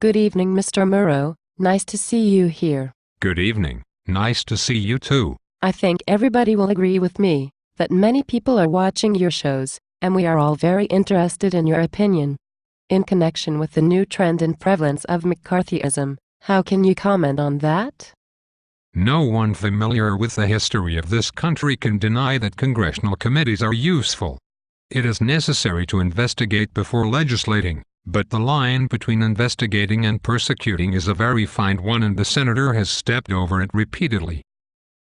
Good evening, Mr. Murrow. Nice to see you here. Good evening. Nice to see you too. I think everybody will agree with me that many people are watching your shows, and we are all very interested in your opinion. In connection with the new trend and prevalence of McCarthyism, how can you comment on that? No one familiar with the history of this country can deny that congressional committees are useful. It is necessary to investigate before legislating, but the line between investigating and persecuting is a very fine one, and the senator has stepped over it repeatedly.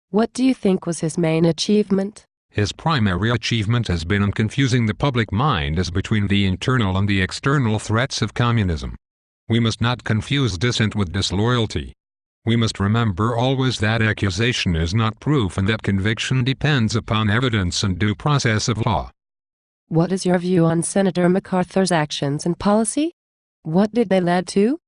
What do you think was his main achievement? His primary achievement has been in confusing the public mind as between the internal and the external threats of communism. We must not confuse dissent with disloyalty. We must remember always that accusation is not proof and that conviction depends upon evidence and due process of law. What is your view on Senator MacArthur's actions and policy? What did they lead to?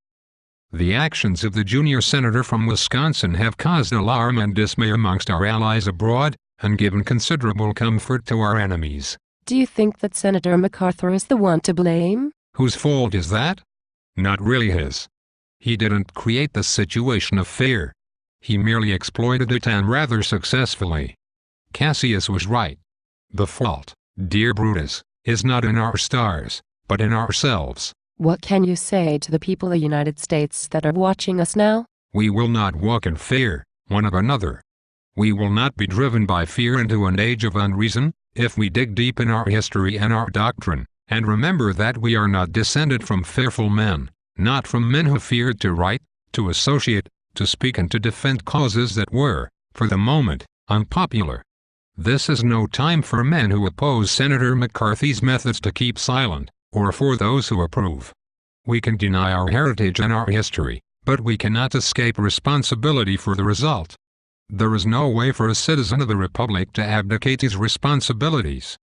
The actions of the junior senator from Wisconsin have caused alarm and dismay amongst our allies abroad, and given considerable comfort to our enemies. Do you think that Senator MacArthur is the one to blame? Whose fault is that? Not really his. He didn't create the situation of fear. He merely exploited it, and rather successfully. Cassius was right. The fault, dear Brutus, is not in our stars, but in ourselves. What can you say to the people of the United States that are watching us now? We will not walk in fear, one of another. We will not be driven by fear into an age of unreason, if we dig deep in our history and our doctrine, and remember that we are not descended from fearful men, not from men who feared to write, to associate, to speak, and to defend causes that were, for the moment, unpopular. This is no time for men who oppose Senator McCarthy's methods to keep silent, or for those who approve. We can deny our heritage and our history, but we cannot escape responsibility for the result. There is no way for a citizen of the Republic to abdicate his responsibilities.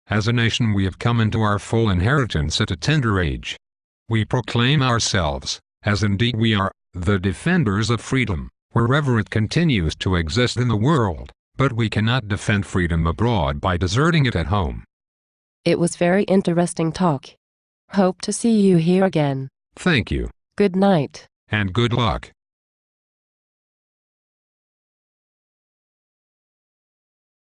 As a nation, we have come into our full inheritance at a tender age. We proclaim ourselves, as indeed we are, the defenders of freedom, wherever it continues to exist in the world, but we cannot defend freedom abroad by deserting it at home. It was very interesting talk. Hope to see you here again. Thank you. Good night. And good luck.